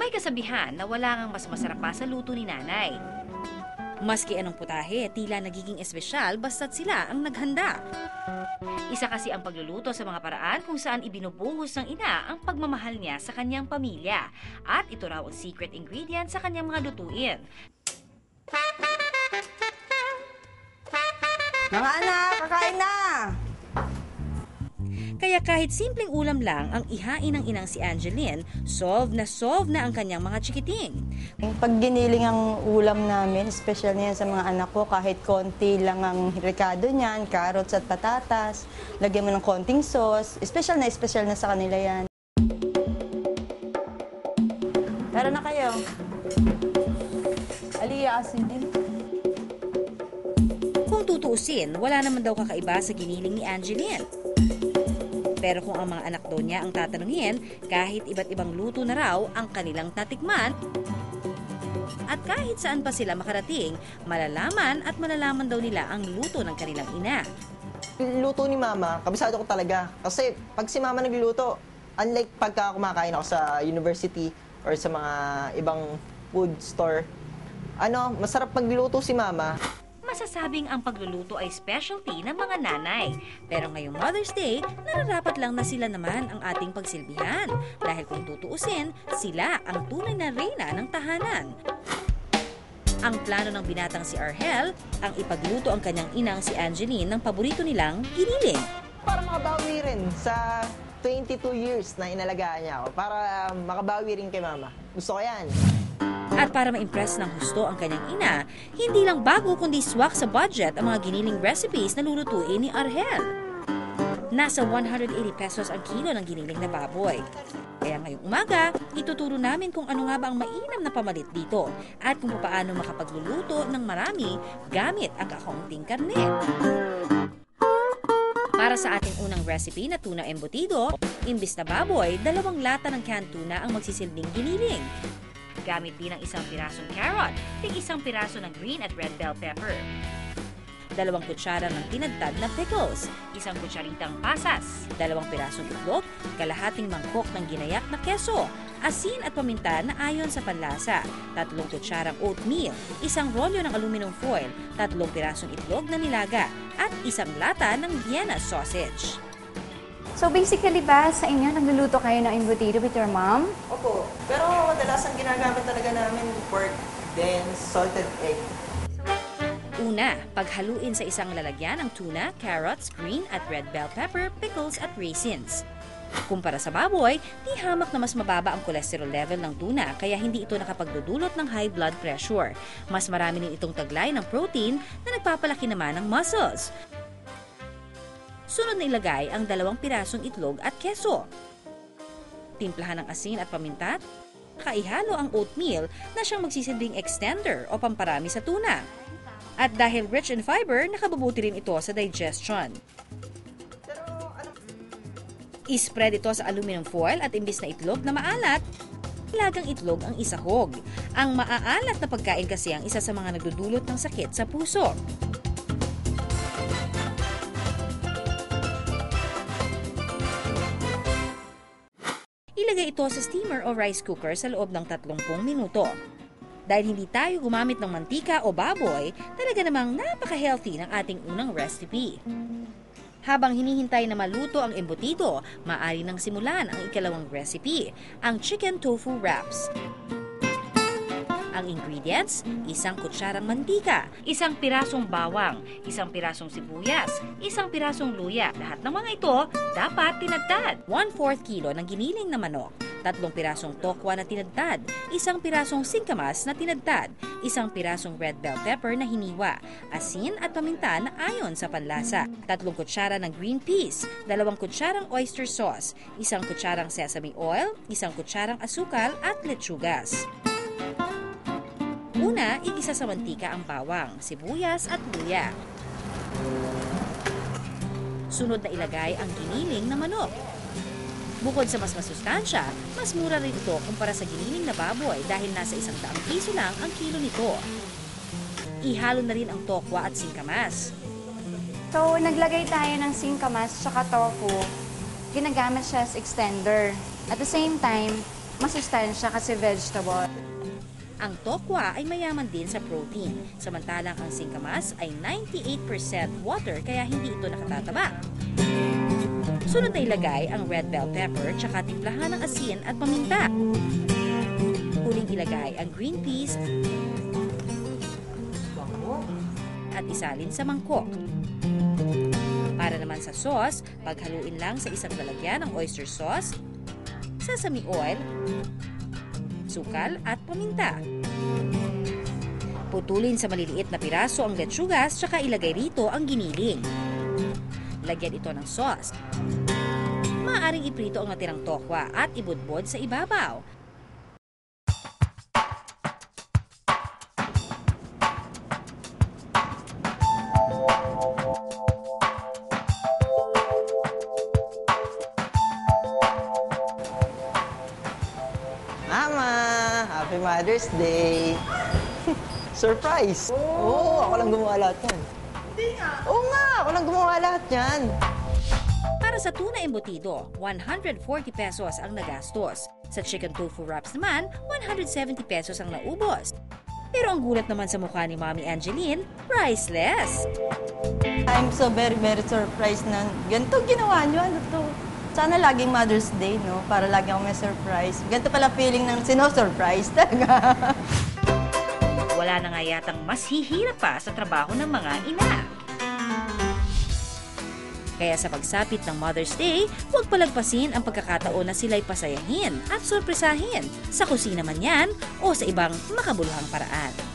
May kasabihan na wala ngang mas masarap pa sa luto ni nanay. Maski anong putahe, tila nagiging espesyal basta't sila ang naghanda. Isa kasi ang pagluluto sa mga paraan kung saan ibinubuhos ng ina ang pagmamahal niya sa kanyang pamilya. At ito raw ang secret ingredient sa kanyang mga lutuin. Mga anak, kakain na! Kaya kahit simpleng ulam lang ang ihain ng inang si Angeline, solve na ang kanyang mga chikiting. Pag giniling ang ulam namin, espesyal niyan sa mga anak ko, kahit konti lang ang rekado niyan, carrots at patatas, lagyan mo ng konting sauce, espesyal na sa kanila yan. Tara na kayo. Aliyah, asin din. Kung tutuusin, wala naman daw kakaiba sa giniling ni Angeline. Pero kung ang mga anak daw niya ang tatanungin, kahit iba't ibang luto na raw ang kanilang tatikman, at kahit saan pa sila makarating, malalaman daw nila ang luto ng kanilang ina. Luto ni Mama, kabisado ko talaga. Kasi pag si Mama nagluto, unlike pagka kumakain ako sa university or sa mga ibang food store, masarap magluto si Mama. Masasabing ang pagluluto ay specialty ng mga nanay. Pero ngayong Mother's Day, nararapat lang na sila naman ang ating pagsilbihan. Dahil kung tutuusin, sila ang tunay na reyna ng tahanan. Ang plano ng binatang si Argel, ang ipagluto ang kanyang inang si Angeline ng paborito nilang giniling. Para makabawi rin sa 22 years na inalagaan niya ako. Para makabawi rin kay Mama. Gusto ko yan. At para ma-impress ng husto ang kanyang ina, hindi lang bago kundi swak sa budget ang mga giniling recipes na lulutuin ni Argel. Nasa 180 pesos ang kilo ng giniling na baboy. Kaya ngayong umaga, ituturo namin kung ano nga ba ang mainam na pamalit dito at kung paano makapagluluto ng marami gamit ang kakaunting karne. Para sa ating unang recipe na tuna embutido, imbis na baboy, 2 lata ng canned tuna ang magsisilbing giniling. Gamit din ng 1 pirasong carrot, 1 piraso ng green at red bell pepper, 2 kutsara ng tinadtad na pickles, 1 kutsaritang pasas, 2 pirasong itlog, kalahating mangkok ng ginayak na keso, asin at paminta na ayon sa panlasa, 3 kutsarang oatmeal, 1 rolyo ng aluminum foil, 3 pirasong itlog na nilaga, at 1 lata ng Vienna sausage. So basically ba sa inyo nagluluto kayo ng embutido with your mom? Opo. Pero kadalasan ginagamit talaga namin pork, then salted egg. Una, paghaluin sa isang lalagyan ang tuna, carrots, green at red bell pepper, pickles at raisins. Kumpara sa baboy, di hamak na mas mababa ang cholesterol level ng tuna kaya hindi ito nakapagdudulot ng high blood pressure. Mas marami din itong taglay ng protein na nagpapalaki naman ng muscles. Sunod na ilagay ang 2 pirasong itlog at keso. Timplahan ng asin at paminta. Kaihalo ang oatmeal na siyang magsisilbing extender o pamparami sa tuna. At dahil rich in fiber, nakabubuti rin ito sa digestion. I-spread ito sa aluminum foil at imbis na itlog na maalat, ilagang itlog ang isahog. Ang maaalat na pagkain kasi ang isa sa mga nagdudulot ng sakit sa puso. Ilagay ito sa steamer o rice cooker sa loob ng 30 minuto. Dahil hindi tayo gumamit ng mantika o baboy, talaga namang napaka-healthy ng ating unang recipe. Habang hinihintay na maluto ang embutido, maaari nang simulan ang ikalawang recipe, ang chicken tofu wraps. Ang ingredients, 1 kutsarang mantika, 1 pirasong bawang, 1 pirasong sibuyas, 1 pirasong luya. Lahat ng mga ito dapat tinadtad. 1/4 kilo ng giniling na manok, 3 pirasong tokwa na tinadtad, 1 pirasong singkamas na tinadtad, 1 pirasong red bell pepper na hiniwa, asin at paminta na ayon sa panlasa, 3 kutsara ng green peas, 2 kutsarang oyster sauce, 1 kutsarang sesame oil, 1 kutsarang asukal at lechugas. Una, igisa sa mantika ang bawang, sibuyas at luya. Sunod na ilagay ang giniling na manok. Bukod sa mas masustansya, mas mura rin ito kumpara sa giniling na baboy dahil nasa 100 piso lang ang kilo nito. Ihalo na rin ang tokwa at singkamas. So naglagay tayo ng singkamas at tofu. Ginagamit siya as extender. At the same time, masustansya kasi vegetable. Ang tokwa ay mayaman din sa protein, samantalang ang singkamas ay 98% water kaya hindi ito nakatataba. Sunod na ilagay ang red bell pepper tsaka timplahan ng asin at paminta. Huling ilagay ang green peas at isalin sa mangkok. Para naman sa sauce, paghaluin lang sa isang lalagyan ng oyster sauce, sesame oil, sukal at paminta. Putulin sa maliliit na piraso ang letsugas tsaka ilagay rito ang giniling. Lagyan ito ng sauce. Maaaring iprito ang natirang tokwa at ibudbod sa ibabaw. Mama, Happy Mother's Day! Surprise! Oo, ako lang gumawa lahat yan. Hindi nga! Oo nga, ako lang gumawa lahat yan. Para sa tuna embutido, 140 pesos ang nagastos. Sa chicken tofu wraps naman, 170 pesos ang naubos. Pero ang gulat naman sa mukha ni Mommy Angeline, priceless! I'm so very, very surprised na ganito ginawa nyo. Ano to? Sana laging Mother's Day, no? Para lagi ako may surprise. Ganito pala feeling ng sino-surprise talaga. Wala na nga yatang mas hihirap pa sa trabaho ng mga ina. Kaya sa pagsapit ng Mother's Day, huwag palagpasin ang pagkakataon na sila'y pasayahin at sorpresahin sa kusina man yan o sa ibang makabuluhang paraan.